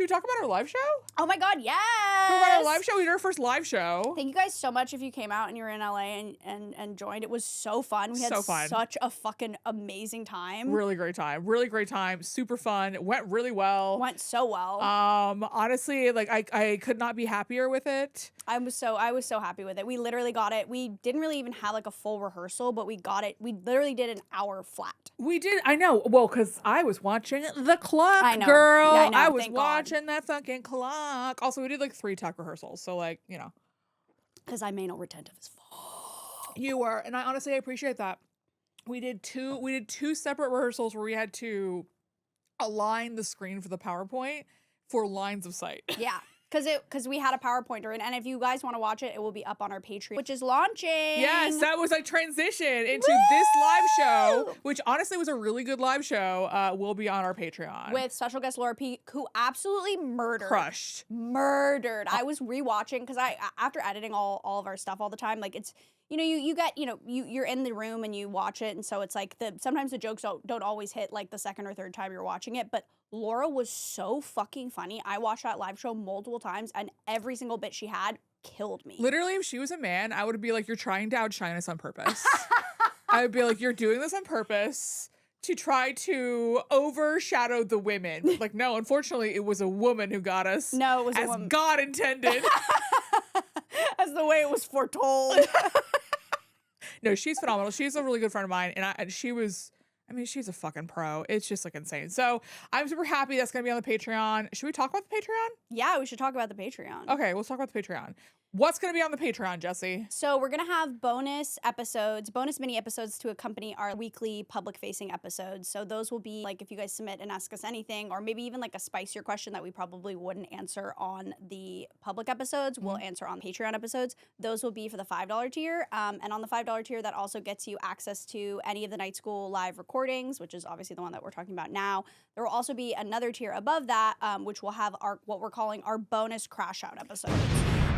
talk about our live show? Oh my God, yes! Talk about our live show. We did our first live show. Thank you guys so much if you came out and you were in LA and joined. It was so fun. We had such a fucking amazing time. Really great time. Really great time. Super fun. It went really well. Went so well. Honestly, like I could not be happier with it. I was so happy with it. We literally got it. We didn't really even have like a full rehearsal, but we got it. We literally did an hour flat. We did. I know. Well, because I was watching the clock, I know. girl. Yeah, I know. I was Thank watching that fucking clock. Also, we did like 3 tech rehearsals. So like, you know. Because I'm anal retentive as fuck. You were. And I honestly appreciate that. We did two separate rehearsals where we had to align the screen for the PowerPoint for lines of sight. Yeah. Because we had a PowerPoint during, and if you guys want to watch it, it will be up on our Patreon, which is launching. Yes, that was like transition into this live show, which honestly was a really good live show. Will be on our Patreon with special guest Laura P, who absolutely crushed. I was rewatching because after editing all of our stuff all the time, like it's. You know, you get, you know, you're in the room and you watch it, and so it's like sometimes the jokes don't always hit like the second or third time you're watching it, but Laura was so fucking funny. I watched that live show multiple times, and every single bit she had killed me. Literally, if she was a man, I would be like, you're trying to outshine us on purpose. I would be like, you're doing this on purpose to try to overshadow the women. Like, no, unfortunately, it was a woman who got us. No, it was as a woman. God intended. As the way it was foretold. No, she's phenomenal. She's a really good friend of mine, and she's a fucking pro. It's just like insane. So I'm super happy that's gonna be on the Patreon. Should we talk about the Patreon? Yeah, we should talk about the Patreon. Okay, we'll talk about the Patreon. What's gonna be on the Patreon, Jesse? So we're gonna have bonus mini episodes to accompany our weekly public-facing episodes. So those will be like if you guys submit and ask us anything, or maybe even like a spicier question that we probably wouldn't answer on the public episodes, we'll answer on Patreon episodes. Those will be for the $5 tier. And on the $5 tier, that also gets you access to any of the Night School live recordings, which is obviously the one that we're talking about now. There will also be another tier above that, which will have what we're calling our bonus crash out episodes.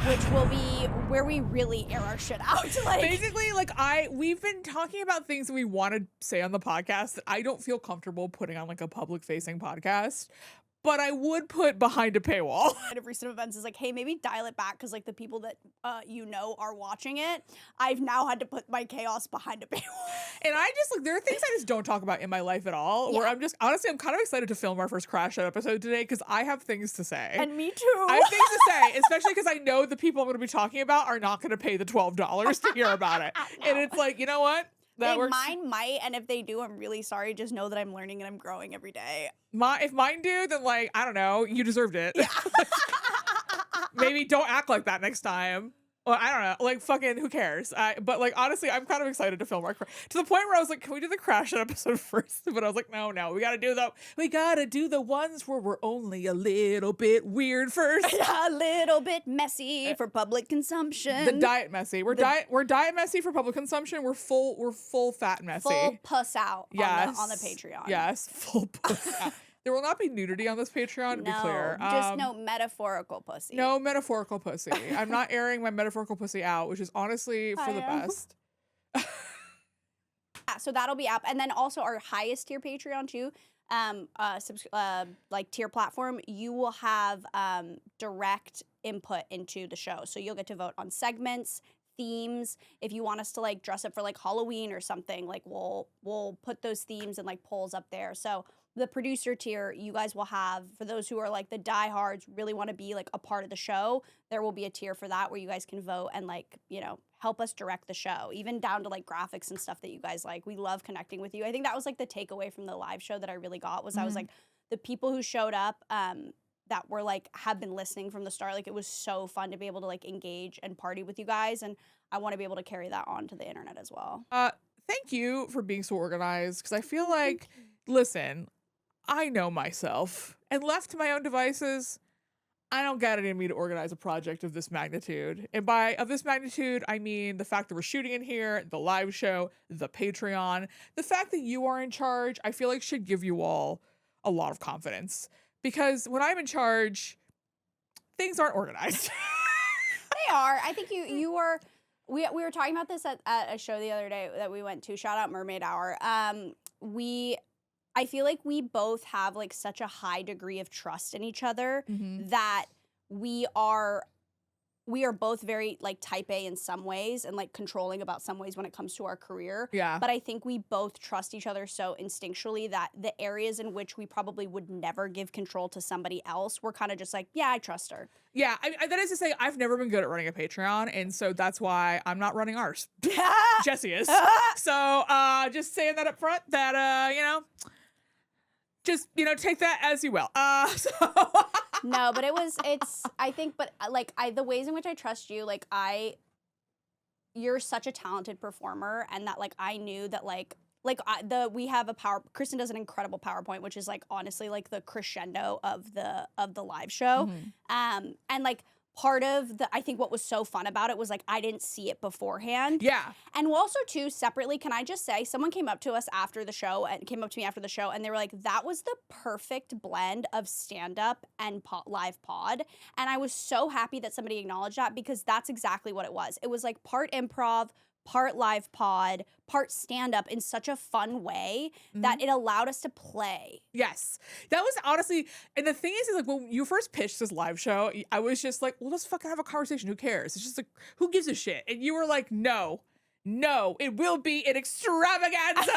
Which will be where we really air our shit out. Like, basically, like we've been talking about things that we want to say on the podcast that I don't feel comfortable putting on like a public facing podcast, but I would put behind a paywall. Of recent events is like, hey, maybe dial it back because like the people that you know are watching it. I've now had to put my chaos behind a paywall. And I just like there are things I just don't talk about in my life at all. Yeah. Where I'm just honestly I'm kind of excited to film our first Crash Out episode today because I have things to say. And me too. I have things to say, especially because I know the people I'm going to be talking about are not going to pay the $12 to hear about it. And it's like, you know what? That works. Mine might, and if they do, I'm really sorry. Just know that I'm learning and I'm growing every day. If mine do, then like, I don't know, you deserved it. Yeah. Maybe don't act like that next time. Well, I don't know, like fucking who cares? But like honestly, I'm kind of excited to film our to the point where I was like, can we do the Crash Out episode first? But I was like, no, we gotta do the ones where we're only a little bit weird first. A little bit messy for public consumption. The diet messy. We're diet messy for public consumption. We're full fat messy. Full puss out. Yes. On the Patreon. Yes, full puss out. There will not be nudity on this Patreon, to be clear. Just no metaphorical pussy. No metaphorical pussy. I'm not airing my metaphorical pussy out, which is honestly for the best. Yeah, so that'll be up. And then also our highest tier Patreon too, like tier platform, you will have direct input into the show. So you'll get to vote on segments, themes. If you want us to like dress up for like Halloween or something, like we'll put those themes and like polls up there. So the producer tier, you guys will have, for those who are like the diehards, really want to be like a part of the show, there will be a tier for that where you guys can vote and like, you know, help us direct the show, even down to like graphics and stuff that you guys like. We love connecting with you. I think that was like the takeaway from the live show that I really got was I was like, the people who showed up that were like, have been listening from the start, like it was so fun to be able to like engage and party with you guys. And I want to be able to carry that on to the internet as well. Thank you for being so organized. Cause I feel like, listen, I know myself, and left to my own devices, I don't got it in me to organize a project of this magnitude. And of this magnitude, I mean the fact that we're shooting in here, the live show, the Patreon, the fact that you are in charge, I feel like should give you all a lot of confidence. Because when I'm in charge, things aren't organized. They are. I think you are. We were talking about this at a show the other day that we went to. Shout out Mermaid Hour. I feel like we both have like such a high degree of trust in each other Mm-hmm. that we are both very like type A in some ways and like controlling about some ways when it comes to our career. Yeah. But I think we both trust each other so instinctually that the areas in which we probably would never give control to somebody else, we're kind of just like, yeah, I trust her. Yeah, that is to say, I've never been good at running a Patreon, and so that's why I'm not running ours. Jesse is. So just saying that up front, that, just, take that as you will. No, but I think, but like the ways in which I trust you, like you're such a talented performer, and that like I knew that we have Kristin does an incredible PowerPoint, which is like honestly like the crescendo of the live show. Mhm. And like part of I think what was so fun about it was like I didn't see it beforehand. Yeah. And also too, separately, can I just say, someone came up to me after the show, and they were like, that was the perfect blend of stand-up and live pod. And I was so happy that somebody acknowledged that, because that's exactly what it was. It was like part improv, part live pod, part stand-up in such a fun way that it allowed us to play. Yes. That was honestly, and the thing is like when you first pitched this live show, I was just like, well, let's fucking have a conversation. Who cares? It's just like, who gives a shit? And you were like, no, it will be an extravaganza.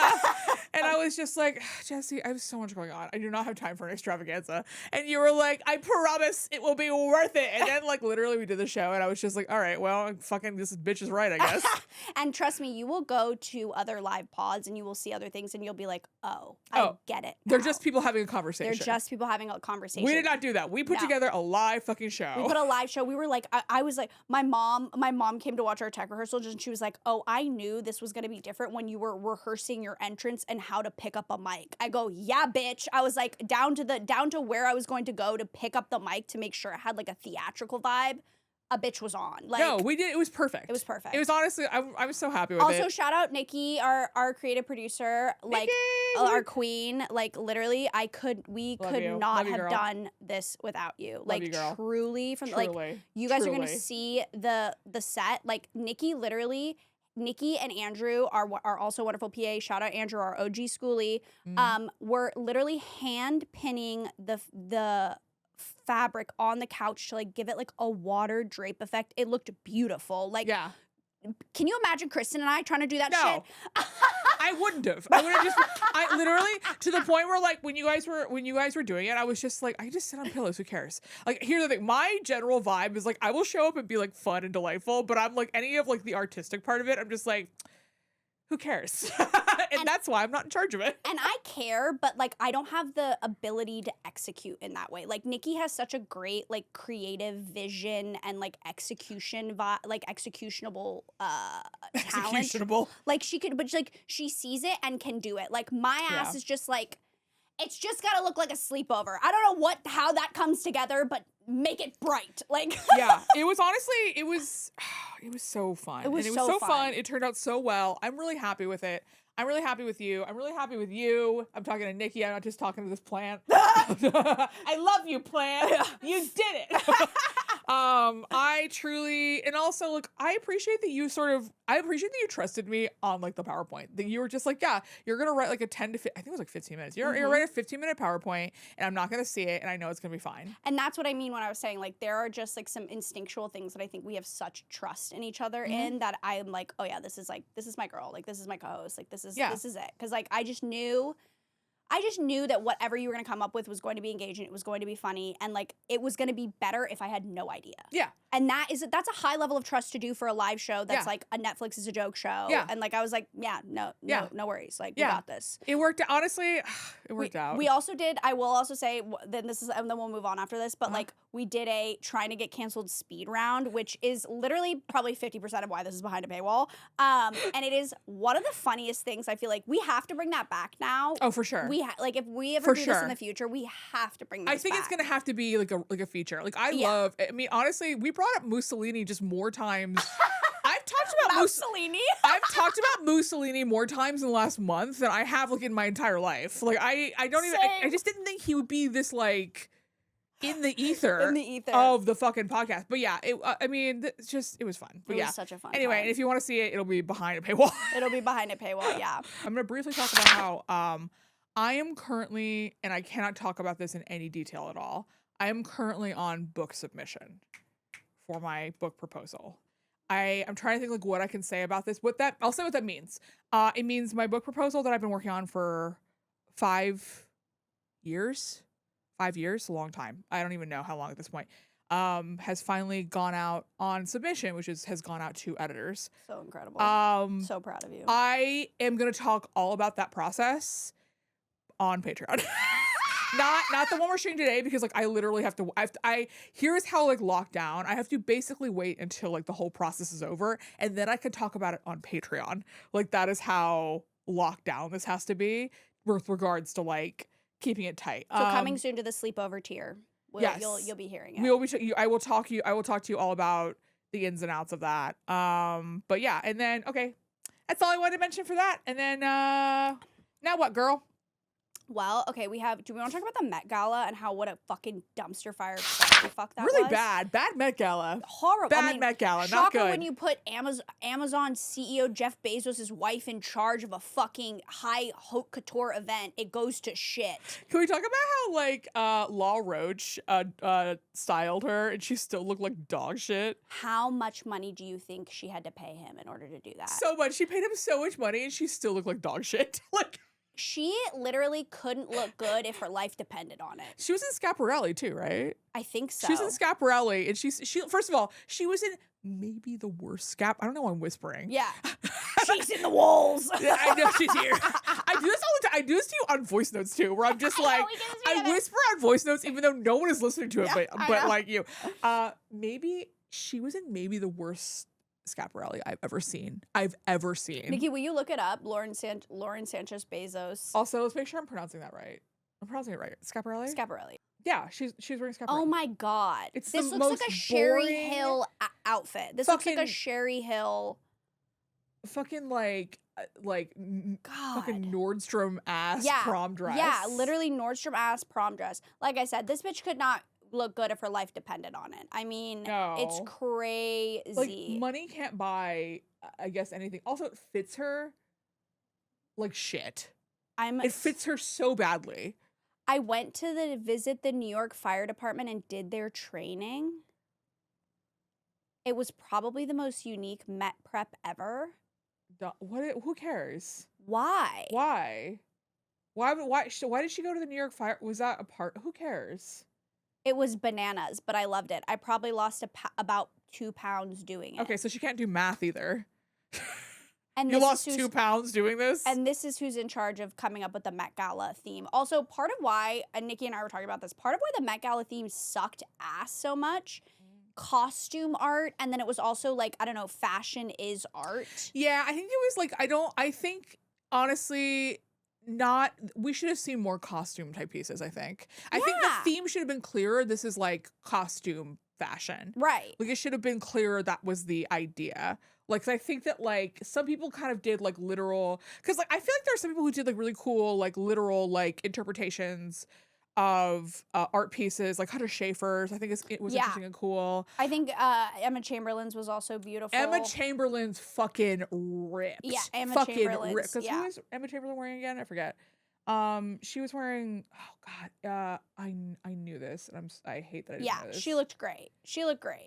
And I was just like, Jesse, I have so much going on. I do not have time for an extravaganza. And you were like, I promise it will be worth it. And then like literally we did the show, and I was just like, all right, well, fucking this bitch is right, I guess. And trust me, you will go to other live pods and you will see other things, and you'll be like, oh, I get it. They're just people having a conversation. They're just people having a conversation. We did not do that. We put together a live fucking show. We put a live show. We were like, I was like, my mom came to watch our tech rehearsal, and she was like, oh, I knew this was going to be different when you were rehearsing your entrance and how to pick up a mic. I go, yeah, bitch. I was like down to where I was going to go to pick up the mic to make sure it had like a theatrical vibe. A bitch was on. Like, no, we did. It was perfect. It was perfect. It was honestly, I was so happy with it. Also, shout out Nikki, our creative producer, like our queen. Like literally, we could not have done this without you. Like you, girl. Truly, like you guys are gonna see the set. Like Nikki and Andrew are also wonderful PA. Shout out Andrew, our OG schoolie. We're literally hand pinning the fabric on the couch to like give it like a water drape effect. It looked beautiful. Like, yeah. Can you imagine Kristin and I trying to do that shit? I wouldn't have. I would have just. I literally to the point where like when you guys were doing it, I was just like, I just sit on pillows. Who cares? Like, here's the thing. My general vibe is like I will show up and be like fun and delightful, but I'm like any of like the artistic part of it, I'm just like, who cares? and that's why I'm not in charge of it. And I care, but like I don't have the ability to execute in that way. Like Nikki has such a great like creative vision and like executionable talent. Executionable. Like she could, but like she sees it and can do it. Like my ass is just like, it's just gotta look like a sleepover. I don't know how that comes together, but make it bright. Like yeah, it was honestly, it was so fun. It was so fun. It turned out so well. I'm really happy with it. I'm really happy with you. I'm really happy with you. I'm talking to Nikki. I'm not just talking to this plant. I love you, plant. You did it. I truly, and also like, I appreciate that you trusted me on like the PowerPoint, that you were just like, yeah, you're going to write like a 10 to 15, I think it was like 15 minutes. You're going to write a 15-minute PowerPoint, and I'm not going to see it, and I know it's going to be fine. And that's what I mean when I was saying like, there are just like some instinctual things that I think we have such trust in each other in, that I'm like, oh yeah, this is my girl. Like, this is my co-host. Like, this is it. Cause like, I just knew that whatever you were going to come up with was going to be engaging. It was going to be funny. And like, it was going to be better if I had no idea. Yeah. And that's a high level of trust to do for a live show. That's like a Netflix is a joke show. Yeah. And like, I was like, no worries. Like, we got this. It worked out. Honestly, it worked out. We also did, I will also say, and then we'll move on after this, but like, we did a trying to get canceled speed round, which is literally probably 50% of why this is behind a paywall. And it is one of the funniest things. I feel like we have to bring that back now. Oh, for sure. Like if we ever do this in the future, we have to bring this back. I think it's gonna have to be like a feature. Like I mean, honestly, we brought up Mussolini just more times. I've talked about Mussolini. I've talked about Mussolini more times in the last month than I have like in my entire life. Like I don't even. I just didn't think he would be this like in the ether of the fucking podcast. But yeah, it was fun. But it was such a fun anyway, time. If you want to see it, it'll be behind a paywall. It'll be behind a paywall. Yeah. I'm gonna briefly talk about how I am currently, and I cannot talk about this in any detail at all, I am currently on book submission for my book proposal. I'm trying to think like what I can say about this. I'll say what that means. It means my book proposal that I've been working on for 5 years. 5 years, a long time. I don't even know how long at this point. Has finally gone out on submission, which has gone out to editors. So incredible. So proud of you. I am gonna talk all about that process on Patreon. not the one we're shooting today, because like I literally have to here's how like locked down. I have to basically wait until like the whole process is over, and then I can talk about it on Patreon. Like that is how locked down this has to be with regards to like keeping it tight. So coming soon to the sleepover tier. Yes. You'll be hearing it. I will talk to you all about the ins and outs of that. But yeah, and then okay. That's all I wanted to mention for that. And then now what, girl? Well, okay, do we want to talk about the Met Gala and what a fucking dumpster fire fuck that really was? bad Met Gala. Horrible. Bad Met Gala, not good. When you put Amazon CEO Jeff Bezos' wife in charge of a fucking high haute couture event, it goes to shit. Can we talk about how like Law Roach styled her and she still looked like dog shit? How much money do you think she had to pay him in order to do that? So much. She paid him so much money and she still looked like dog shit. Like she literally couldn't look good if her life depended on it. She was in Scaparelli too, right? I think so. She was in Scaparelli, and she first of all, she was in maybe the worst I don't know why I'm whispering. Yeah. She's in the walls. Yeah, I know she's here. I do this all the time. I do this to you on voice notes too, where I'm just like, I whisper on voice notes even though no one is listening to it, but like you. Maybe she was in maybe the worst Scaparelli I've ever seen. Nikki, will you look it up? Lauren Sanchez Bezos. Also, let's make sure I'm pronouncing that right. I'm pronouncing it right. Scaparelli? Scaparelli. Yeah, she's wearing Scaparelli. Oh my god. This looks like a Sherry Hill outfit. This looks like a Sherry Hill fucking like God. fucking Nordstrom ass prom dress. Yeah, literally Nordstrom ass prom dress. Like I said, this bitch could not look good if her life depended on it. I mean, it's crazy. Like money can't buy, I guess, anything. Also, it fits her like shit. It fits her so badly. I went to visit the New York Fire Department and did their training. It was probably the most unique Met prep ever. What? Who cares? Why? Why did she go to the New York Fire? Was that a part? Who cares? It was bananas, but I loved it. I probably lost about 2 pounds doing it. Okay, so she can't do math either. And you lost 2 pounds doing this? And this is who's in charge of coming up with the Met Gala theme. Also, part of why, and Nikki and I were talking about this, part of why the Met Gala theme sucked ass so much, costume art, and then it was also like, I don't know, fashion is art. Yeah, I think it was like, I think, honestly, we should have seen more costume type pieces, I think. I think the theme should have been clearer. This is like costume fashion. Right. Like it should have been clearer that was the idea. Like, I think that like some people kind of did like literal, because like I feel like there are some people who did like really cool like literal like interpretations of art pieces, like Hunter Schafer's. I think it was interesting and cool. I think Emma Chamberlain's was also beautiful. Emma Chamberlain's fucking ripped. Yeah, Emma fucking Chamberlain's. Ripped. Because who was Emma Chamberlain wearing again? I forget. She was wearing. Oh God. I knew this, and I hate that I didn't know this. She looked great.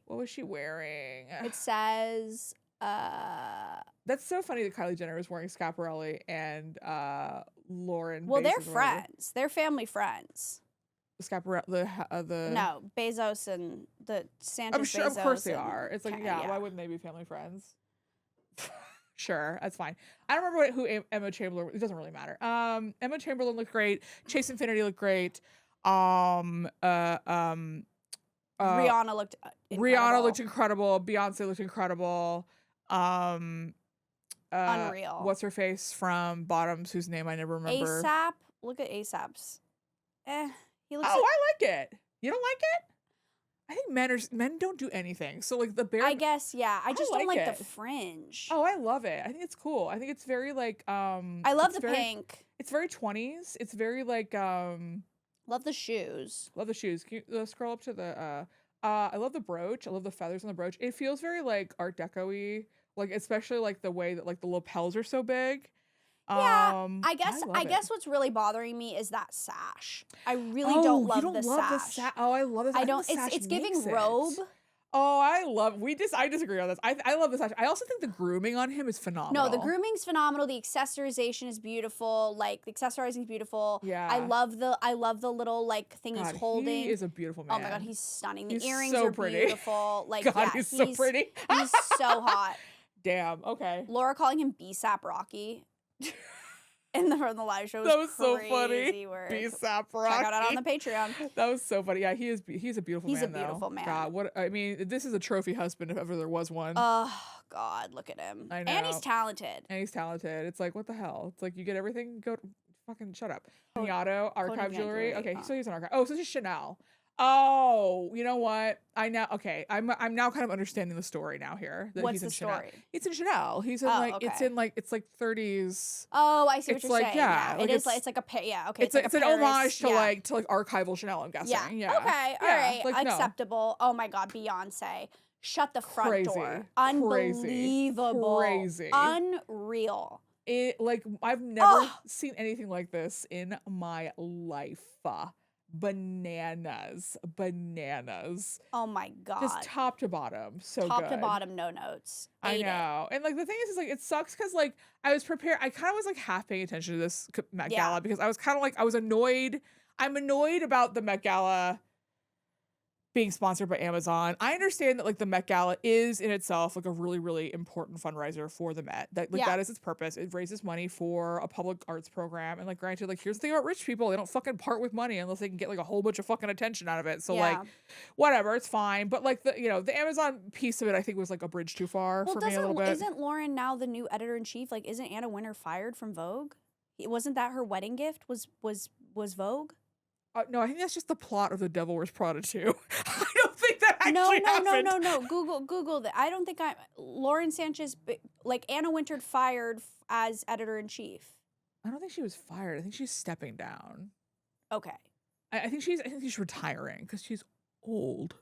What was she wearing? It says. That's so funny that Kylie Jenner was wearing Scaparelli and Lauren. Well, they're friends. They're family friends. Scaparelli, no, Bezos and the Sanchez. I'm sure, Bezos of course they are. It's like, yeah. Why wouldn't they be family friends? Sure, that's fine. I don't remember who Emma Chamberlain. It doesn't really matter. Emma Chamberlain looked great. Chase Infinity looked great. Rihanna looked incredible. Rihanna looked incredible. Beyonce looked incredible. Unreal. What's her face from Bottoms, whose name I never remember? ASAP. Look at ASAP's. He looks. Oh, I like it. You don't like it? I think men don't do anything. So like the bare. I guess I just don't like it. the fringe. Oh, I love it. I think it's cool. I think it's very like I love the pink. It's very 20s. It's very like Love the shoes. Love the shoes. Can you scroll up to the I love the brooch. I love the feathers on the brooch. It feels very like Art Deco-y. Like especially like the way that like the lapels are so big. Yeah, I I guess love I it. guess what's really bothering me is that sash. I really Oh, don't you love don't the love the sash. sash. Oh, I love this. I think don't. the sash It's makes giving it. robe. Oh, I disagree on this. I love the sash. I also think the grooming on him is phenomenal. No, the grooming's phenomenal. The accessorization is beautiful. Like the accessorizing is beautiful. Yeah. I love the little like thing God, he's holding. he is a beautiful man. Oh my god, he's stunning. The He's earrings so are pretty. beautiful. Like God, yeah, he's so pretty. He's so hot. Damn. Okay. Laura calling him B-Sap Rocky. From the live show was That was so funny. crazy work. B-Sap Rocky. Check it out on the Patreon. That was so funny. Yeah, he's a beautiful man. He's a beautiful man. God, what I mean, this is a trophy husband if ever there was one. Oh God, look at him. I know. And he's talented. It's like, what the hell? It's like you get everything. Go fucking shut up. Miato archive jewelry. Okay, so he's an archive. Oh, so this is Chanel. Oh, you know what? I'm now kind of understanding the story now here. That What's he's in the Chanel. story? It's in Chanel. He's in it's like 30s. Oh, I see what It's you're like, saying. yeah, Yeah, like it's like a yeah. Okay, It's like an a Paris, homage to yeah. like archival Chanel. I'm guessing. Yeah. Yeah. Okay. All Yeah, right. like, no. Acceptable. Oh my God, Beyonce. Shut the front Crazy. door. Crazy. Unbelievable. Crazy. Unreal. It like I've never seen anything like this in my life. Bananas. Oh my God. Just top to bottom. So Top to good. bottom, no notes. I Ate it. know. And like the thing is like it sucks because like I was prepared. I kind of was like half paying attention to this Met Yeah. Gala because I was kind of like I was annoyed. I'm annoyed about the Met Gala being sponsored by Amazon. I understand that like the Met Gala is in itself like a really, really important fundraiser for the Met. That like that is its purpose. It raises money for a public arts program. And like granted, like here's the thing about rich people, they don't fucking part with money unless they can get like a whole bunch of fucking attention out of it. So like whatever, it's fine. But like the Amazon piece of it I think was like a bridge too far for me a little bit. Isn't Lauren now the new editor-in-chief? Like isn't Anna Wintour fired from Vogue? Wasn't that her wedding gift? Was Vogue? No, I think that's just the plot of The Devil Wears Prada 2. I don't think that actually happened. No. Google that. I don't think Lauren Sanchez, like Anna Wintour fired as editor-in-chief. I don't think she was fired. I think she's stepping down. Okay. I think she's retiring because she's old.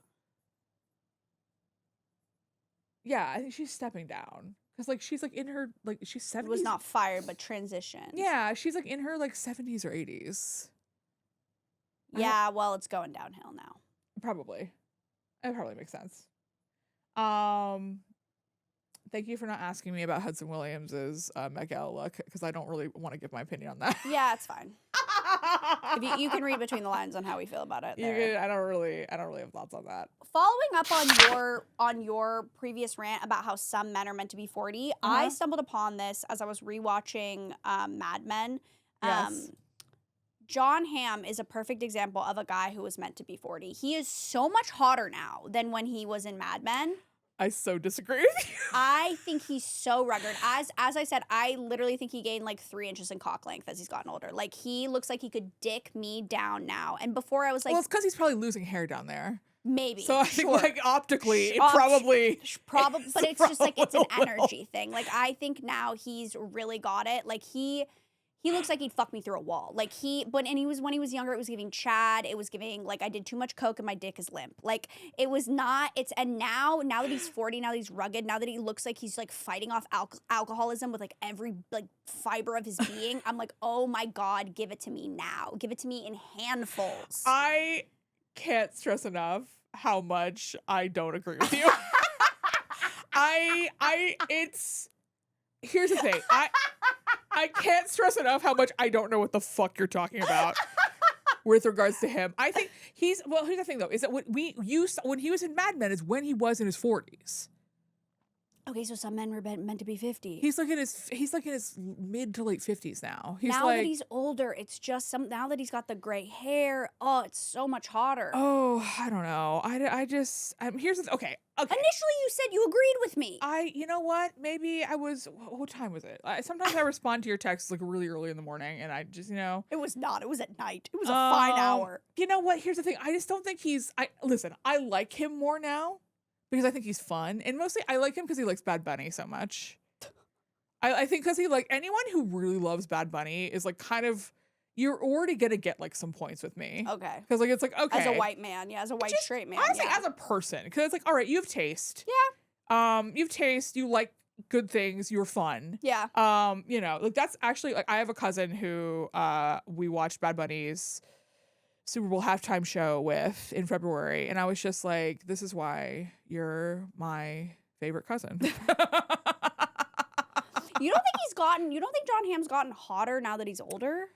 Yeah, I think she's stepping down because like she's like in her like she's 70s. Was not fired but transitioned. Yeah, she's like in her like 70s or 80s. Yeah, well, it's going downhill now. Probably. It probably makes sense. Thank you for not asking me about Hudson Williams's Met Gala look because I don't really want to give my opinion on that. Yeah, it's fine. If you can read between the lines on how we feel about it. I don't really have thoughts on that. Following up on your previous rant about how some men are meant to be 40, I stumbled upon this as I was rewatching Mad Men. Yes. John Hamm is a perfect example of a guy who was meant to be 40. He is so much hotter now than when he was in Mad Men. I so disagree with you. I think he's so rugged. As I said, I literally think he gained like 3 inches in cock length as he's gotten older. Like he looks like he could dick me down now. And before I was like, well, it's because he's probably losing hair down there. Maybe. So I think like optically, it probably, but it's just like it's an energy thing. Like I think now he's really got it. Like he looks like he'd fuck me through a wall. Like when he was younger, it was giving Chad. It was giving like I did too much coke and my dick is limp. Like it was not. And now that he's 40, now that he's rugged, now that he looks like he's like fighting off alcoholism with like every like fiber of his being, I'm like, oh my God, give it to me now. Give it to me in handfuls. I can't stress enough how much I don't agree with you. Here's the thing. I can't stress enough how much I don't know what the fuck you're talking about with regards to him. I think here's the thing though, is that when he was in Mad Men is when he was in his 40s. Okay, so some men were meant to be 50. He's like in his mid to late 50s now. Now that he's older, it's just now that he's got the gray hair, oh, it's so much hotter. Oh, I don't know. Here's the okay. Initially, you said you agreed with me. You know what? Maybe I was. What time was it? Sometimes I respond to your texts like really early in the morning, and I just, It was not. It was at night. It was a fine hour. You know what? Here's the thing. I just don't think listen, I like him more now because I think he's fun, and mostly I like him because he likes Bad Bunny so much. I think because anyone who really loves Bad Bunny is like kind of. You're already gonna get like some points with me. Okay. Because like it's like okay. As a white man, yeah, as a white straight man. Honestly, as a person. Because it's like, all right, you have taste. Yeah. You have taste, you like good things. You're fun. Yeah. You know, like that's actually like I have a cousin who we watched Bad Bunny's Super Bowl halftime show with in February, and I was just like, this is why you're my favorite cousin. You don't think John Hamm's gotten hotter now that he's older?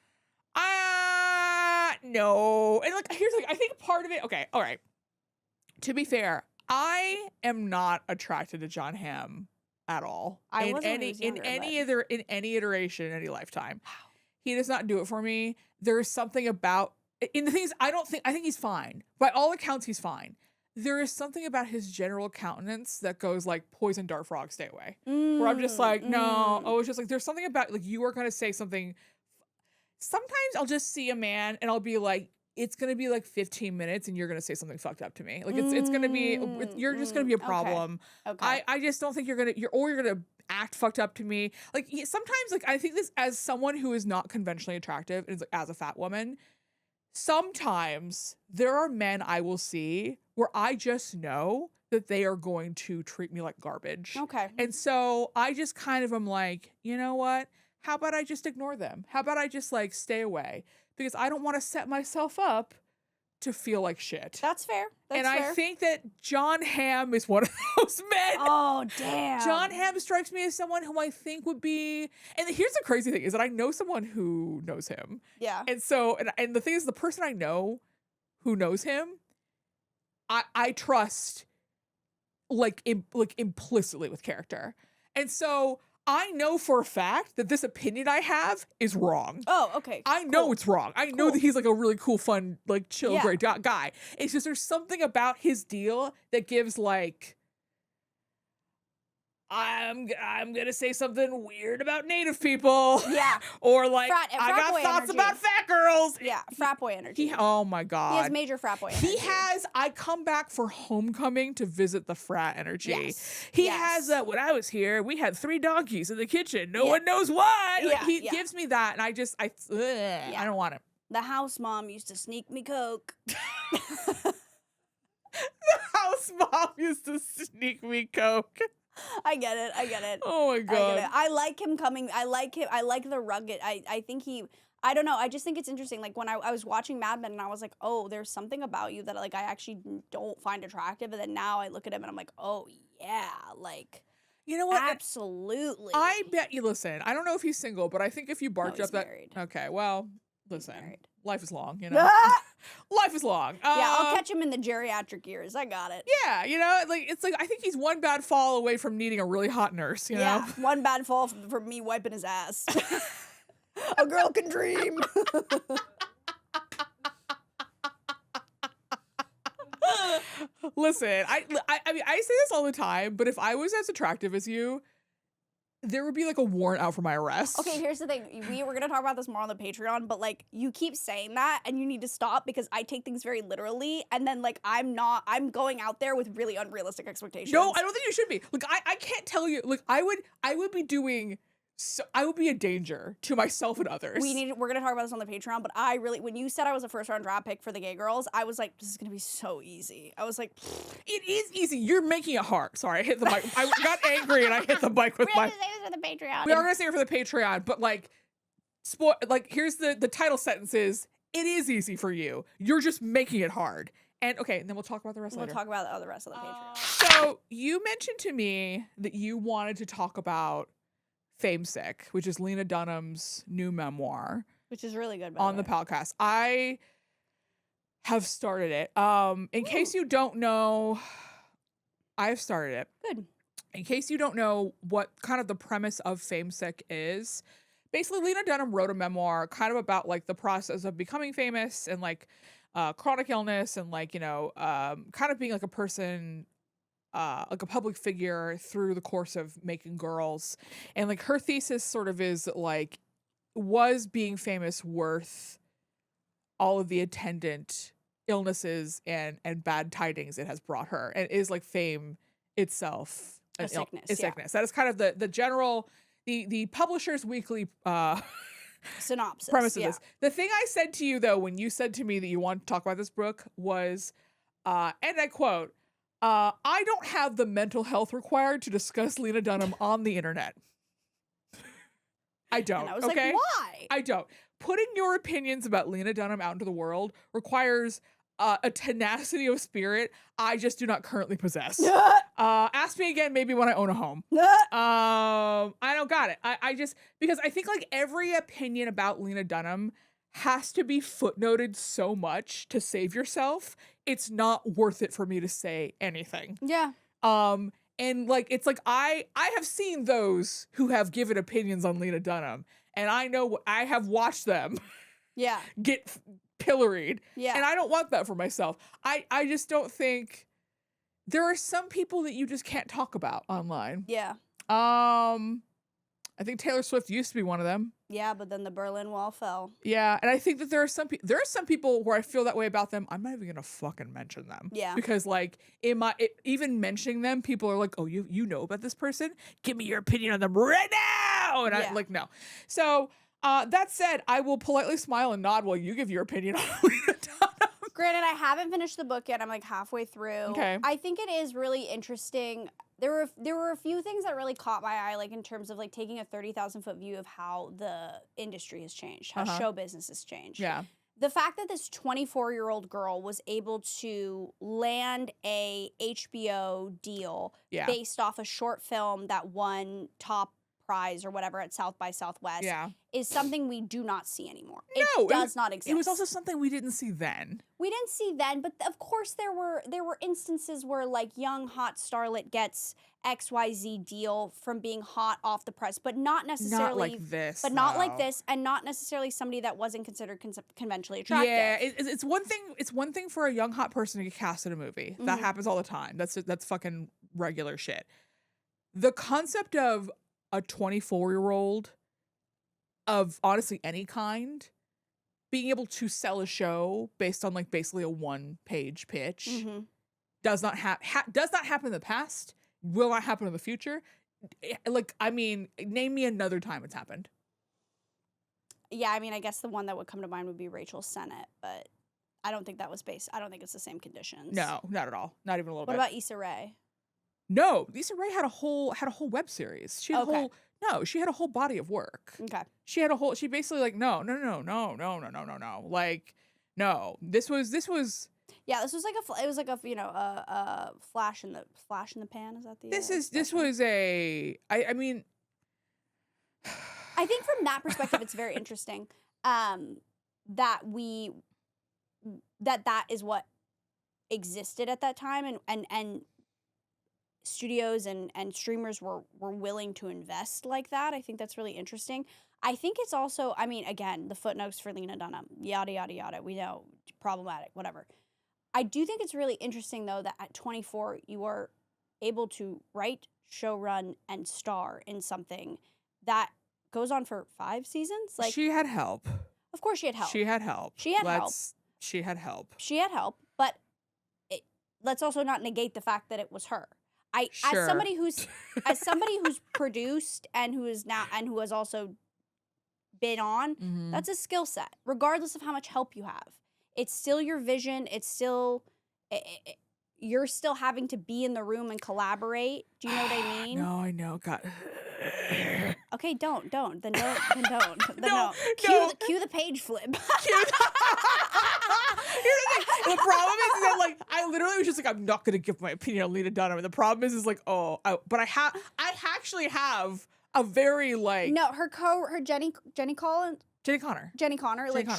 No. And like here's like I think part of it, okay, all right. To be fair, I am not attracted to John Hamm at all. I wasn't when he was younger, in any iteration in any lifetime. He does not do it for me. There's something about and the thing is I think he's fine. By all accounts, he's fine. There is something about his general countenance that goes like poison dart frog, stay away. Where I'm just like, no. Oh, it's just like there's something about like you are gonna say something. Sometimes I'll just see a man and I'll be like, it's gonna be like 15 minutes and you're gonna say something fucked up to me. Like it's gonna be you're just gonna be a problem. Okay. I just don't think you're gonna act fucked up to me. Like sometimes like I think this as someone who is not conventionally attractive and is, like, as a fat woman. Sometimes there are men I will see where I just know that they are going to treat me like garbage. Okay. And so I just kind of am like, you know what? How about I just ignore them? How about I just like stay away? Because I don't want to set myself up to feel like shit. That's fair. That's fair. I think that John Hamm is one of those men. Oh, damn. John Hamm strikes me as someone who I think would be, and here's the crazy thing is that I know someone who knows him. Yeah. And so, and the thing is the person I know who knows him, I trust like implicitly with character. And so I know for a fact that this opinion I have is wrong. Oh, okay. I know it's wrong. I know that he's like a really cool, fun, like chill, Yeah. great guy. It's just there's something about his deal that gives like, I'm gonna say something weird about Native people. Yeah. Or like Frat I got boy thoughts energy. about fat girls. Yeah, frat boy energy. Oh my God. He has major frat boy energy. He has, I come back for homecoming to visit the frat energy. Yes. He Yes. has, when I was here, we had 3 donkeys in the kitchen. No Yeah. one knows why. Like, Yeah, he yeah. gives me that, and I don't want it. The house mom used to sneak me coke. The house mom used to sneak me coke. I get it. I get it. Oh my I get God. it. I like him coming. I like him. I like the rugged. I think he. I don't know. I just think it's interesting. Like when I was watching Mad Men and I was like, oh, there's something about you that like I actually don't find attractive. And then now I look at him and I'm like, oh yeah, like You know what? absolutely. I bet you, listen, I don't know if he's single, but I think if you barked he's up that. married. Okay, well, listen, married. life is long, you know? Life is long. Yeah, I'll catch him in the geriatric years. I got it. Yeah, you know, like it's like I think he's one bad fall away from needing a really hot nurse, you Yeah, know? one bad fall from me wiping his ass. A girl can dream. Listen, I mean, I say this all the time, but if I was as attractive as you, there would be like a warrant out for my arrest. Okay, here's the thing. We're gonna talk about this more on the Patreon, but like you keep saying that and you need to stop because I take things very literally and then like I'm going out there with really unrealistic expectations. No, I don't think you should be. Like I can't tell you. Like I would be doing. So I would be a danger to myself and others. We're gonna talk about this on the Patreon, but when you said I was a first round draft pick for the gay girls, I was like, this is gonna be so easy. I was like, it is easy. You're making it hard. Sorry, I hit the mic. I got angry and I hit the mic with we're my. gonna say this for the Patreon. We are gonna say it for the Patreon, but like, here's the title sentence is, it is easy for you. You're just making it hard. And okay, and then we'll talk about the rest We'll later. talk about the rest of the Patreon. So you mentioned to me that you wanted to talk about Famesick, which is Lena Dunham's new memoir, Which is really good, by on the the way. podcast. I have started it. In case you don't know, I've started it. Good. In case you don't know what kind of the premise of Famesick is, basically Lena Dunham wrote a memoir kind of about like the process of becoming famous and like chronic illness and like, you know, kind of being like a person, like a public figure through the course of making girls. And like her thesis sort of is like, was being famous worth all of the attendant illnesses and bad tidings it has brought her? And is like fame itself A sickness, a yeah. sickness? That is kind of the general, the Publisher's Weekly Synopsis. premise of yeah. this. The thing I said to you though, when you said to me that you want to talk about this book was, and I quote, I don't have the mental health required to discuss Lena Dunham on the internet. I don't. And I was okay? like, why? I don't. Putting your opinions about Lena Dunham out into the world requires a tenacity of spirit I just do not currently possess. Ask me again, maybe when I own a home. I don't got it. I just, because I think like every opinion about Lena Dunham has to be footnoted so much to save yourself. It's not worth it for me to say anything. Yeah. And like, it's like, I have seen those who have given opinions on Lena Dunham, and I know I have watched them Yeah. get pilloried. Yeah. And I don't want that for myself. I just don't think there are some people that you just can't talk about online. Yeah. I think Taylor Swift used to be one of them. Yeah, but then the Berlin Wall fell. Yeah, and I think that there are some people where I feel that way about them. I'm not even gonna fucking mention them. Yeah. Because like even mentioning them, people are like, "Oh, you know about this person? Give me your opinion on them right now." And Yeah. I like no. So that said, I will politely smile and nod while you give your opinion on Lena Dunham. Granted, I haven't finished the book yet. I'm like halfway through. Okay. I think it is really interesting. There were a few things that really caught my eye, like in terms of like taking a 30,000 foot view of how the industry has changed, how show business has changed. Yeah. The fact that this 24-year-old girl was able to land a HBO deal Yeah. based off a short film that won top prize or whatever at South by Southwest is something we do not see anymore. No, It does not exist. It was also something we didn't see then. We didn't see then, but of course there were instances where like young hot starlet gets XYZ deal from being hot off the press, but not necessarily Not like this. but not like no. this, and not necessarily somebody that wasn't considered conventionally attractive. Yeah, it's one thing. It's one thing for a young hot person to get cast in a movie. That happens all the time. That's fucking regular shit. The concept of a 24-year-old of honestly any kind being able to sell a show based on like basically a one-page pitch does not happen in the past. Will not happen in the future. Like, I mean, name me another time it's happened. Yeah, I mean, I guess the one that would come to mind would be Rachel Sennett, but I don't think that was based. I don't think it's the same conditions. No, not at all. Not even a little What bit. about Issa Rae? No, Lisa Ray had a whole web series. She had Okay. she had a whole body of work. Okay. She basically like no. Like no. This was Yeah, this was like it was like a flash in the pan. Is that the? this was I mean I think from that perspective, it's very interesting that that is what existed at that time, and studios and streamers were willing to invest like that. I think that's really interesting. I think it's also, I mean, again, the footnotes for Lena Dunham, yada, yada, yada. We know, problematic, whatever. I do think it's really interesting, though, that at 24, you are able to write, showrun, and star in something that goes on for 5 seasons. Like, she had help. Of course she had help. She had help. She had help. She had help. She had help, but let's also not negate the fact that it was her. Sure. As somebody who's produced and who has also been on, that's a skill set, regardless of how much help you have. It's still your vision. It's still you're still having to be in the room and collaborate. Do you know what I mean? No, I know. God. Okay, don't. Then don't. No. Cue the page flip. Here's the problem is that like I literally was just like, I'm not gonna give my opinion on Lena Dunham. And the problem is like, but I actually have a very like No, her Jenny Connor.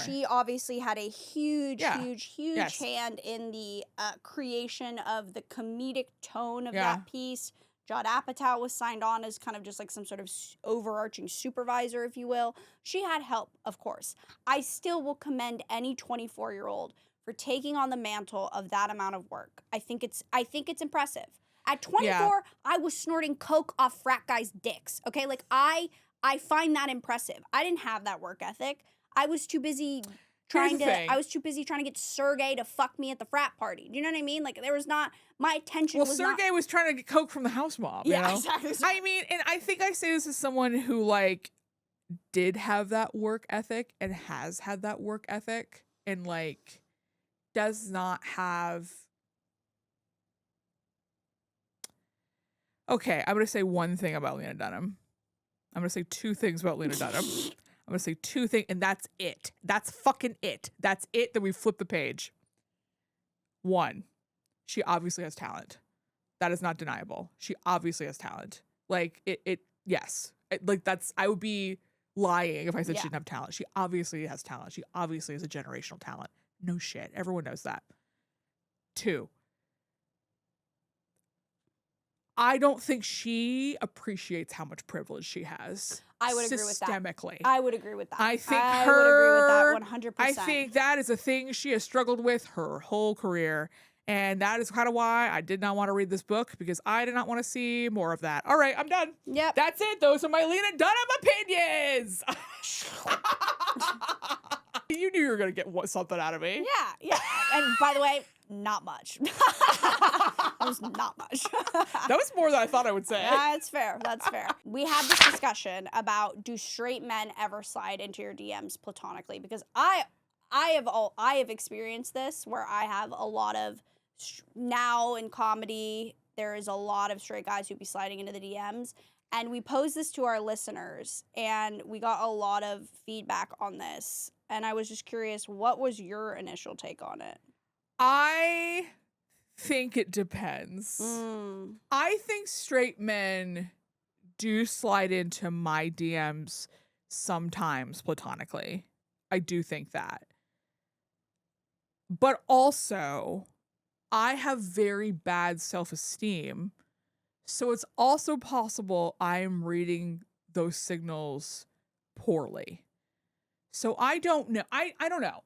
She obviously had a huge hand in the creation of the comedic tone of that piece. Judd Apatow was signed on as kind of just like some sort of overarching supervisor, if you will. She had help, of course. I still will commend any 24-year-old for taking on the mantle of that amount of work. I think it's impressive. At 24, I was snorting coke off frat guys' dicks. Okay, like I find that impressive. I didn't have that work ethic. I was too busy trying to get Sergey to fuck me at the frat party. Do you know what I mean? Like there was not my attention. Well, Sergey was trying to get coke from the house mob. You know? Exactly. I mean, and I think I say this as someone who like did have that work ethic and has had that work ethic and like does not have Okay, I'm going to say one thing about Lena Dunham. I'm going to say two things about Lena Dunham. I'm going to say two things, and that's it. That's fucking it. That's it, that we flip the page. One, she obviously has talent. That is not deniable. She obviously has talent. Like, yes. I would be lying if I said she didn't have talent. She obviously has talent. She obviously is a generational talent. No shit. Everyone knows that. Two, I don't think she appreciates how much privilege she has. I would agree with that. Systemically. I would agree with that. I think I would agree with that 100%. I think that is a thing she has struggled with her whole career. And that is kind of why I did not want to read this book, because I did not want to see more of that. All right, I'm done. Yep. That's it. Those are my Lena Dunham opinions. You knew you were going to get something out of me. Yeah. And by the way, not much. That was not much. That was more than I thought I would say. That's fair. We had this discussion about, do straight men ever slide into your DMs platonically? Because I have experienced this, where I have a lot of, now in comedy, there is a lot of straight guys who be sliding into the DMs. And we posed this to our listeners, and we got a lot of feedback on this. And I was just curious, what was your initial take on it? I think it depends. I think straight men do slide into my DMs sometimes platonically. I do think that. But also, I have very bad self-esteem. So it's also possible I'm reading those signals poorly. So I don't know. I don't know.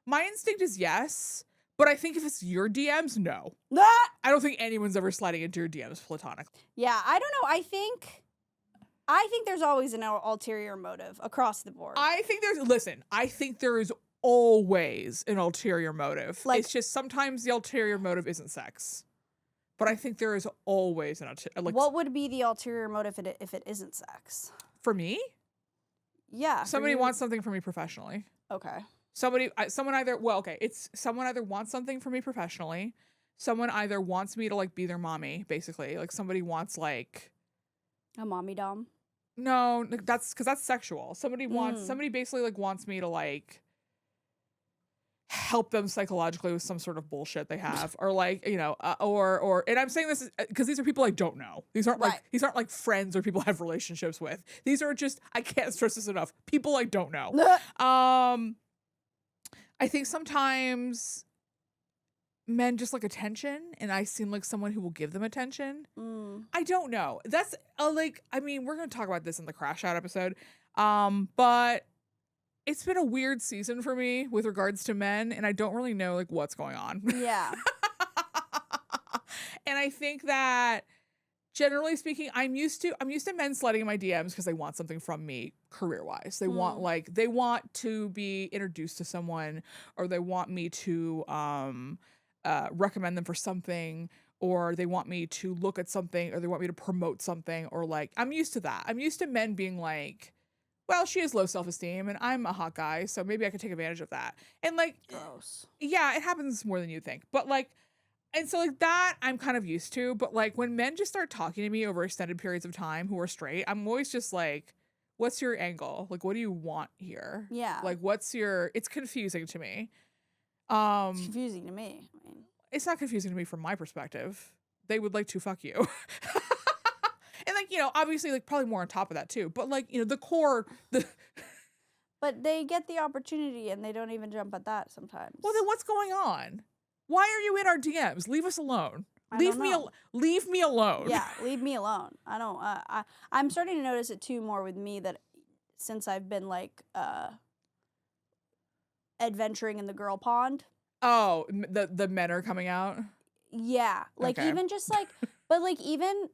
My instinct is yes, but I think if it's your DMs, no. I don't think anyone's ever sliding into your DMs platonically. Yeah, I don't know. I think there's always an ulterior motive across the board. I think there is always an ulterior motive. Like, it's just sometimes the ulterior motive isn't sex. But I think there is always an ulterior. What would be the ulterior motive if it isn't sex? For me? Yeah. Somebody wants something from me professionally. Okay. Someone either wants something from me professionally. Someone either wants me to like be their mommy, basically. Like somebody wants like a mommy dom. No, that's because that's sexual. Somebody basically like wants me to like help them psychologically with some sort of bullshit they have, or like, you know, or and I'm saying this because these are people I don't know. These aren't like friends or people I have relationships with. These are just, I can't stress this enough, people I don't know. I think sometimes men just like attention, and I seem like someone who will give them attention. I don't know. That's we're gonna talk about this in the Crash Out episode, but it's been a weird season for me with regards to men, and I don't really know like what's going on. Yeah. And I think that generally speaking, I'm used to men sliding in my DMs because they want something from me career-wise. They want to be introduced to someone, or they want me to recommend them for something, or they want me to look at something, or they want me to promote something, or like, I'm used to that. I'm used to men being like, well, she has low self-esteem and I'm a hot guy, so maybe I could take advantage of that. And like, gross. Yeah, it happens more than you think. But like, and so like that I'm kind of used to. But like when men just start talking to me over extended periods of time who are straight, I'm always just like, what's your angle? Like, what do you want here? Yeah. Like, it's confusing to me. It's confusing to me. I mean, it's not confusing to me from my perspective. They would like to fuck you. And like, you know, obviously like probably more on top of that too. But like, you know, the core, but they get the opportunity and they don't even jump at that sometimes. Well, then what's going on? Why are you in our DMs? Leave us alone. Leave me alone. Yeah, leave me alone. I don't. I'm starting to notice it too more with me, that since I've been like adventuring in the girl pond. Oh, the men are coming out. Yeah, like Okay. even just like, but like even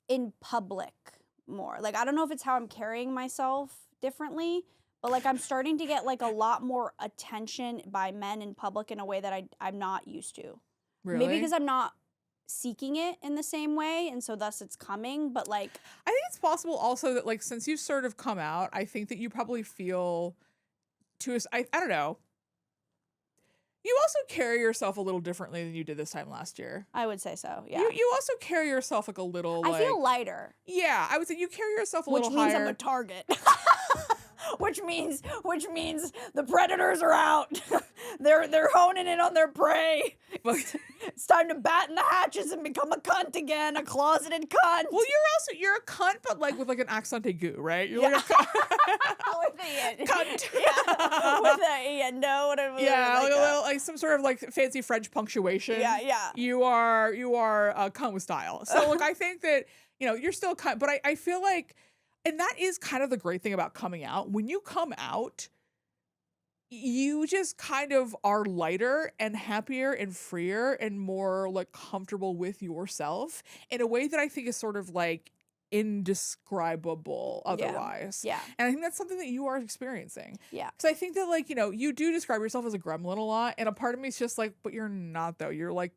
in public more. Like I don't know if it's how I'm carrying myself differently, but like I'm starting to get like a lot more attention by men in public in a way that I'm not used to. Really? Maybe because I'm not seeking it in the same way, and so thus it's coming. But like, I think it's possible also that like since you've sort of come out, I think that you probably feel I don't know. You also carry yourself a little differently than you did this time last year. I would say so. Yeah. You also carry yourself like a little. I like, feel lighter. Yeah, I would say you carry yourself a Which little means higher. I'm a target. which means the predators are out. they're honing in on their prey. It's time to batten the hatches and become a cunt again, a closeted cunt. Well, you're a cunt, but like with like an accent aigu, right? You're like a with the cunt. Yeah, with the no, whatever. Yeah, like a little, like some sort of like fancy French punctuation. Yeah. You are a cunt with style. So like I think that you're still a cunt, but I feel like, and that is kind of the great thing about coming out. When you come out, you just kind of are lighter and happier and freer and more like comfortable with yourself in a way that I think is sort of like indescribable otherwise. Yeah. And I think that's something that you are experiencing. Yeah. Because I think that like, you do describe yourself as a gremlin a lot. And a part of me is just like, but you're not though. You're like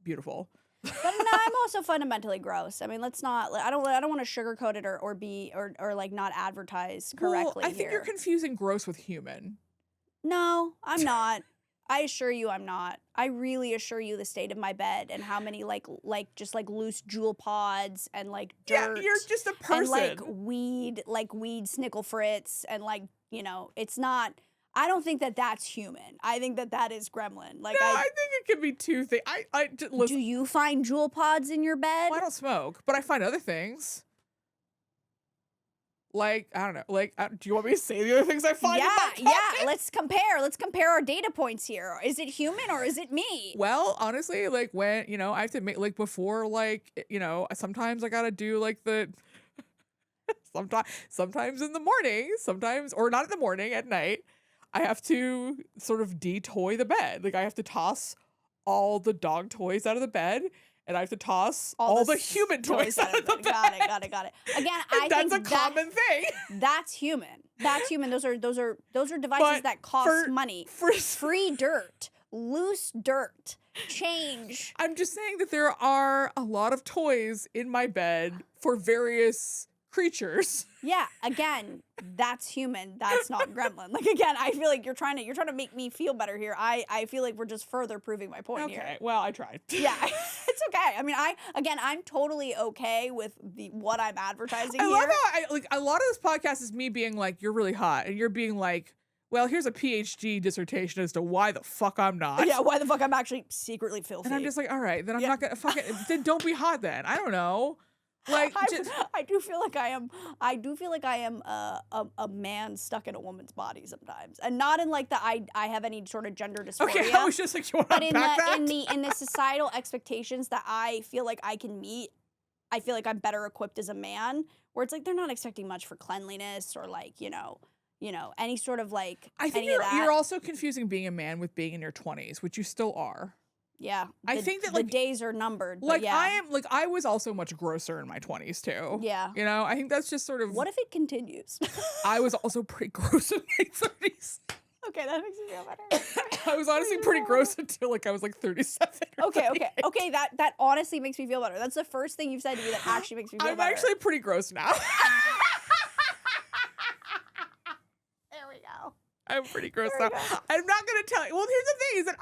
beautiful. But no, I'm also fundamentally gross. I mean, let's not. I don't want to sugarcoat it or like not advertise correctly. Well, I think you're confusing gross with human. No, I'm not. I assure you I'm not. I really assure you the state of my bed and how many like just like loose jewel pods and like dirt. Yeah, you're just a person. And like weed snickle fritz and like, it's not. I don't think that that's human. I think that is gremlin. Like no, I think it could be two things. I just, listen, do you find jewel pods in your bed? Well, I don't smoke, but I find other things. Like, I don't know. Like, do you want me to say the other things I find? Yeah. Let's compare. Let's compare our data points here. Is it human or is it me? Well, honestly, like when I have to make like before like sometimes I gotta do like the sometimes in the morning, sometimes or not in the morning at night. I have to sort of de-toy the bed. Like I have to toss all the dog toys out of the bed. And I have to toss all the human toys out of the bed. Got it. Again, I think think that's a common thing. That's human. Those are devices that cost money. Free dirt, loose dirt, change. I'm just saying that there are a lot of toys in my bed for various creatures. Yeah, again, that's human. That's not gremlin. Like again, I feel like you're trying to make me feel better here. I feel like we're just further proving my point here. Okay, well, I tried. Yeah, it's okay. I mean, I'm totally okay with what I'm advertising here. I love how a lot of this podcast is me being like, you're really hot, and you're being like, well, here's a PhD dissertation as to why the fuck I'm not. Yeah, why the fuck I'm actually secretly filthy. And I'm just like, all right, then I'm not gonna fucking then don't be hot then. I don't know. Like I do feel like I am a man stuck in a woman's body sometimes, and not in like I have any sort of gender dysphoria. Okay, I was just like, you want to unpack that? in the societal expectations that I feel like I can meet, I feel like I'm better equipped as a man. Where it's like they're not expecting much for cleanliness or like any sort of like. I think you're also confusing being a man with being in your 20s, which you still are. Yeah, I think that the days are numbered. Like yeah. I was also much grosser in my 20s too. Yeah, I think that's just sort of. What if it continues? I was also pretty gross in my 30s. Okay, that makes me feel better. I was honestly pretty gross until like I was like 37. Okay. That honestly makes me feel better. That's the first thing you've said to me that actually makes me feel better. I'm actually pretty gross now. There we go. I'm pretty gross now. I'm not gonna tell you. Well, here's the thing: is that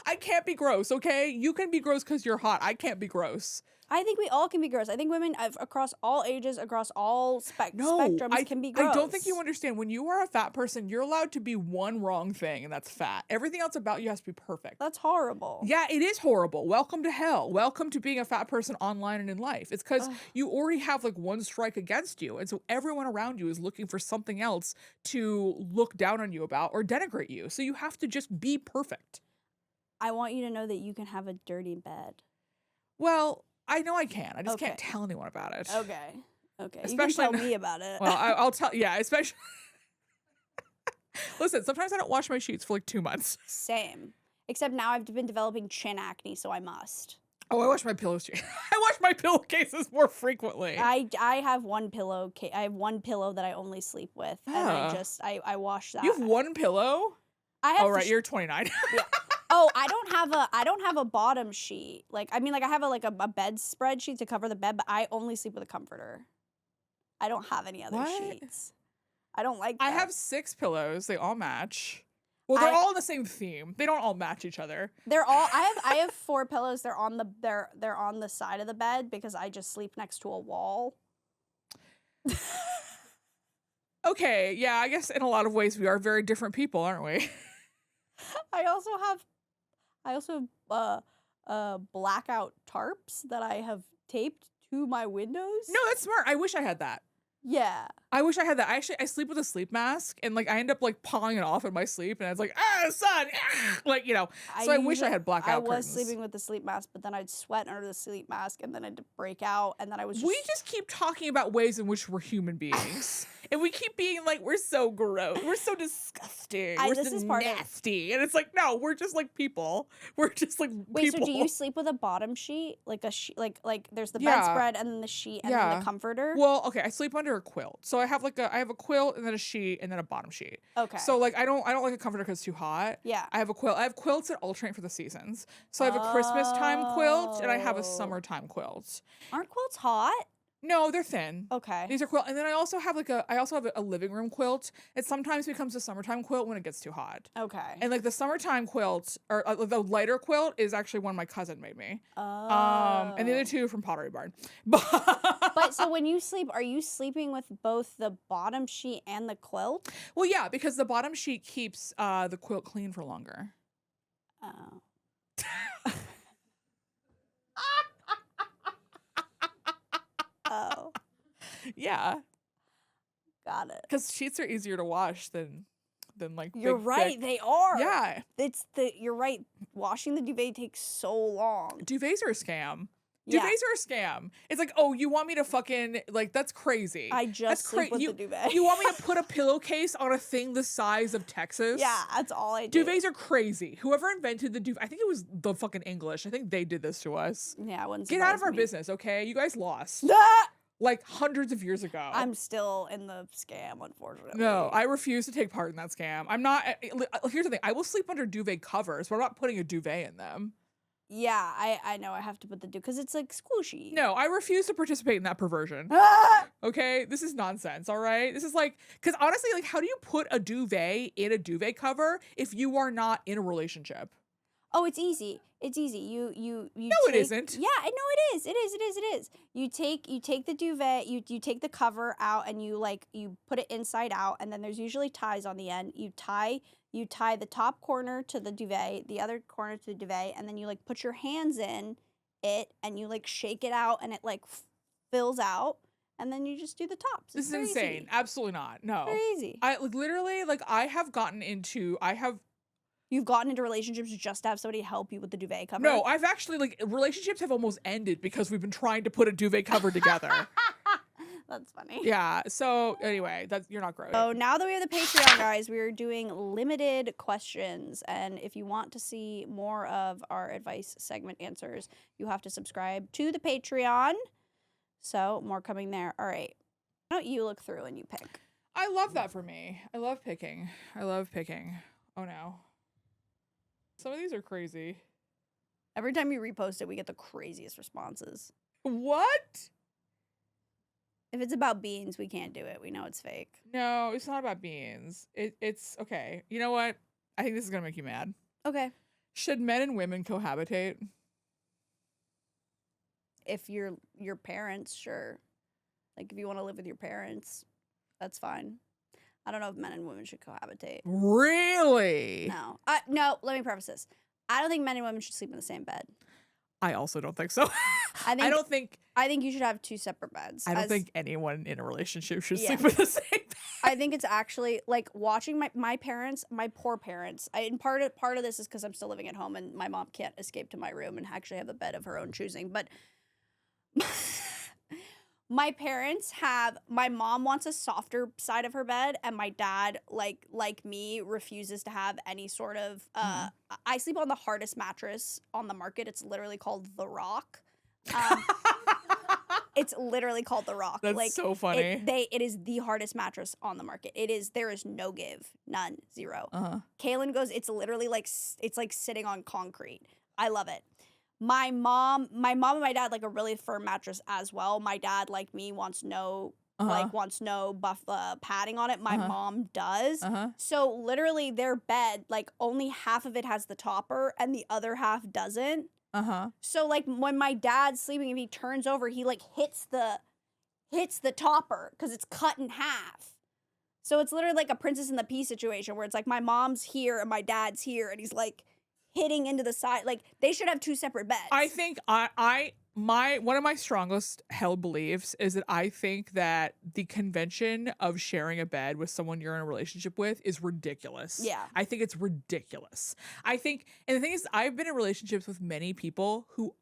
I can't be gross. Okay, you can be gross because you're hot. I can't be gross. I think we all can be gross. I think women across all ages, across all spectrums can be gross. I don't think you understand. When you are a fat person, you're allowed to be one wrong thing, and that's fat. Everything else about you has to be perfect. That's horrible. Yeah, it is horrible. Welcome to hell. Welcome to being a fat person online and in life. It's because you already have like one strike against you, and so everyone around you is looking for something else to look down on you about or denigrate you. So you have to just be perfect. I want you to know that you can have a dirty bed. Well, I know I can. I just can't tell anyone about it. Okay. Especially you can tell me about it. Well, I'll tell. Yeah, especially. Listen, sometimes I don't wash my sheets for like 2 months. Same. Except now I've been developing chin acne, so I must. Oh, I wash my pillows. I wash my pillowcases more frequently. I have one pillow. I have one pillow that I only sleep with, and I wash that. You have one pillow? I have. Oh right, you're 29. Yeah. Oh, I don't have a bottom sheet. Like I have a bedspread sheet to cover the bed, but I only sleep with a comforter. I don't have any other sheets. I don't like that. I have 6 pillows. They all match. Well, they're all in the same theme. They don't all match each other. They're all. I have 4 pillows. They're on the side of the bed because I just sleep next to a wall. Okay, yeah, I guess in a lot of ways we are very different people, aren't we? I also have blackout tarps that I have taped to my windows. No, that's smart. I wish I had that. Yeah. I wish I had that. I sleep with a sleep mask, and like I end up like pawing it off in my sleep, and it's like, sun, like, you know. So I wish I had blackout I was curtains. sleeping with the sleep mask, but then I'd sweat under the sleep mask, and then I'd break out, and then I was just... We just keep talking about ways in which we're human beings, and we keep being like, we're so gross, we're so disgusting, we're this so is part of- nasty, and it's like, no, we're just like people. We're just like Wait, people. so do you sleep with a bottom sheet, like a sheet, like there's the Yeah. bedspread and then the sheet and then the comforter? Well, okay, I sleep under a quilt, so I have a quilt and then a sheet and then a bottom sheet. Okay. So like I don't like a comforter because it's too hot. Yeah. I have a quilt. I have quilts that alternate for the seasons. So I have a Christmas time quilt and I have a summertime quilt. Aren't quilts hot? No, they're thin. Okay. These are quilt, and then I also have a living room quilt. It sometimes becomes a summertime quilt when it gets too hot. Okay. And like the summertime quilt or the lighter quilt is actually one my cousin made me. Oh. And the other two from Pottery Barn. But so when you sleep, are you sleeping with both the bottom sheet and the quilt? Well, yeah, because the bottom sheet keeps the quilt clean for longer. Oh. Oh. Yeah. Got it. Because sheets are easier to wash than like You're big, right, thick. they are. Yeah. You're right. Washing the duvet takes so long. Duvets are a scam. Yeah. Duvets are a scam. It's like, oh, you want me to fucking like that's crazy. I just sleep with the duvet. You want me to put a pillowcase on a thing the size of Texas? Yeah, that's all I do. Duvets are crazy. Whoever invented the duvet, I think it was the fucking English. I think they did this to us. Yeah, I wouldn't Get out of surprise our me. business, okay? You guys lost. Like hundreds of years ago. I'm still in the scam, unfortunately. No, I refuse to take part in that scam. I'm not. Here's the thing. I will sleep under duvet covers, but I'm not putting a duvet in them. Yeah, I know. I have to put the duvet because it's like squishy. No, I refuse to participate in that perversion. Ah! Okay, this is nonsense. All right, this is like because honestly, like, how do you put a duvet in a duvet cover if you are not in a relationship? Oh, it's easy. It's easy. You No, it isn't. Yeah, I know it is. It is. You take the duvet, you take the cover out and you put it inside out, and then there's usually ties on the end. You tie the top corner to the duvet, the other corner to the duvet, and then you like put your hands in it and you like shake it out and it like fills out, and then you just do the tops. This is insane. Easy. Absolutely not. No. Very easy. I like literally like You've gotten into relationships just to have somebody help you with the duvet cover? No, I've actually, like, relationships have almost ended because we've been trying to put a duvet cover together. That's funny. Yeah, so anyway, you're not gross. So now that we have the Patreon, guys, we are doing limited questions. And if you want to see more of our advice segment answers, you have to subscribe to the Patreon. So more coming there. All right. Why don't you look through and you pick? I love that for me. I love picking. Oh, no. Some of these are crazy. Every time you repost it, we get the craziest responses. What? If it's about beans, we can't do it. We know it's fake. No, it's not about beans. It's okay. You know what? I think this is gonna make you mad. Okay. Should men and women cohabitate? If you're your parents, sure. Like if you want to live with your parents, that's fine. I don't know if men and women should cohabitate. Really? No, let me preface this. I don't think men and women should sleep in the same bed. I also don't think so. I think I you should have 2 separate beds. don't think anyone in a relationship should Yeah. sleep in the same bed. I think it's actually like watching my parents, my poor parents. And part of this is because I'm still living at home and my mom can't escape to my room and actually have a bed of her own choosing. But my parents my mom wants a softer side of her bed, and my dad, like me, refuses to have any sort of I sleep on the hardest mattress on the market. It's literally called The Rock. It's literally called The Rock. That's like, so funny. It is the hardest mattress on the market. There is no give. None. Zero. Kaylin goes, it's literally like it's like sitting on concrete. I love it. My mom and my dad like a really firm mattress as well. My dad, like me, wants no like wants no padding on it. My mom does. Uh-huh. So literally their bed, like only half of it has the topper and the other half doesn't. Uh-huh. So like when my dad's sleeping, if he turns over, he like hits the topper because it's cut in half. So it's literally like a Princess and the Pea situation where it's like my mom's here and my dad's here and he's like hitting into the side. Like they should have two separate beds. I think one of my strongest held beliefs is that I think that the convention of sharing a bed with someone you're in a relationship with is ridiculous. Yeah. I think it's ridiculous. I think, and the thing is, I've been in relationships with many people who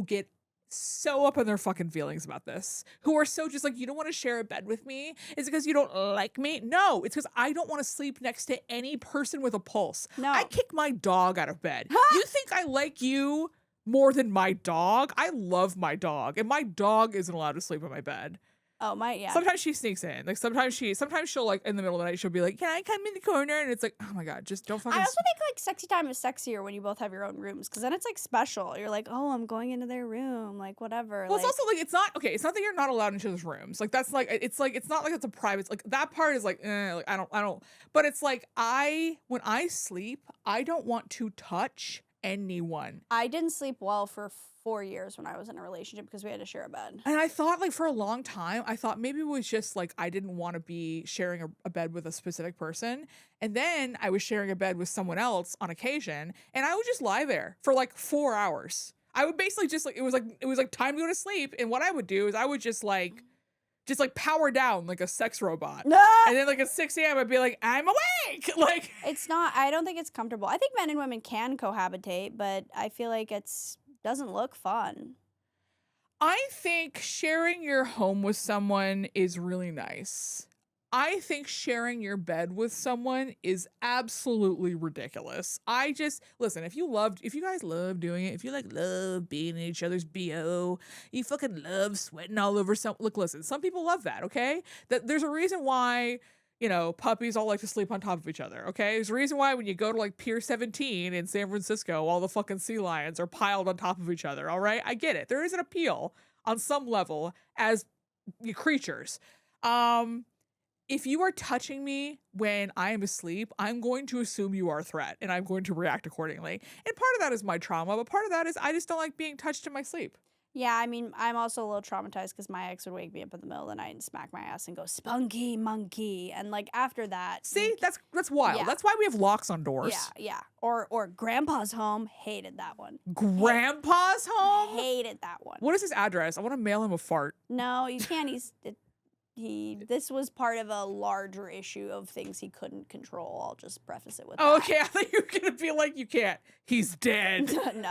get so up in their fucking feelings about this, who are so just like, you don't want to share a bed with me? Is it because you don't like me? No, it's because I don't want to sleep next to any person with a pulse. No. I kick my dog out of bed. You think I like you more than my dog? I love my dog, and my dog isn't allowed to sleep in my bed. Oh my, yeah. Sometimes she sneaks in. Like sometimes she'll like in the middle of the night she'll be like, "Can I come in the corner?" And it's like, oh my god, just don't fucking. I also think like sexy time is sexier when you both have your own rooms because then it's like special. You're like, oh, I'm going into their room, like whatever. Well, it's also like it's not that you're not allowed in each other's rooms. Like that's like it's not like it's a private. Like that part is like, like I don't. But it's like when I sleep, I don't want to touch anyone. I didn't sleep well for 4 years when I was in a relationship because we had to share a bed. And I thought like for a long time, I thought maybe it was just like I didn't want to be sharing a bed with a specific person. And then I was sharing a bed with someone else on occasion, and I would just lie there for like 4 hours. I would basically just like it was like time to go to sleep. And what I would do is I would just like power down like a sex robot. And then like at 6 a.m. I'd be like, I'm awake. Like it's not, I don't think it's comfortable. I think men and women can cohabitate, but I feel like doesn't look fun. I think sharing your home with someone is really nice. I think sharing your bed with someone is absolutely ridiculous. Listen, if you guys love doing it, if you like love being in each other's BO, you fucking love sweating all over listen, some people love that, okay? There's a reason why, puppies all like to sleep on top of each other, okay? There's a reason why when you go to like Pier 17 in San Francisco, all the fucking sea lions are piled on top of each other, all right? I get it. There is an appeal on some level as creatures. If you are touching me when I am asleep, I'm going to assume you are a threat and I'm going to react accordingly. And part of that is my trauma, but part of that is I just don't like being touched in my sleep. Yeah, I mean, I'm also a little traumatized because my ex would wake me up in the middle of the night and smack my ass and go, spunky monkey. And like after that. See, that's wild. Yeah. That's why we have locks on doors. Yeah. Or grandpa's home. Hated that one. Grandpa's home? Hated that one. What is his address? I want to mail him a fart. No, you can't. This was part of a larger issue of things he couldn't control. I'll just preface it with that. Okay, I thought you were going to be like, you can't. He's dead. No.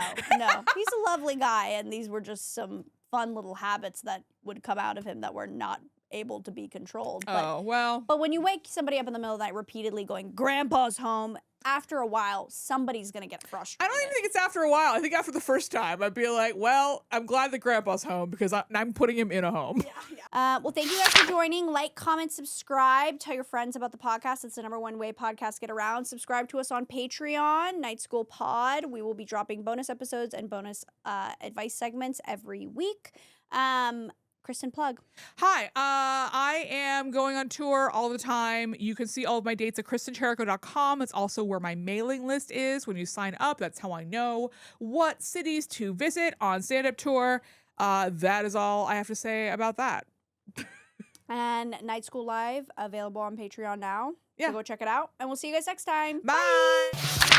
He's a lovely guy, and these were just some fun little habits that would come out of him that were not able to be controlled. But when you wake somebody up in the middle of the night repeatedly going, grandpa's home, after a while, somebody's going to get frustrated. I don't even think it's after a while. I think after the first time, I'd be like, well, I'm glad that grandpa's home because I'm putting him in a home. Yeah. Well, thank you guys for joining. Like, comment, subscribe. Tell your friends about the podcast. It's the #1 way podcasts get around. Subscribe to us on Patreon, Night School Pod. We will be dropping bonus episodes and bonus advice segments every week. Kristin, plug. Hi, I am going on tour all the time. You can see all of my dates at KristinChirico.com. It's also where my mailing list is. When you sign up, that's how I know what cities to visit on stand-up tour. That is all I have to say about that. And Night School Live, available on Patreon now. Yeah. So go check it out. And we'll see you guys next time. Bye.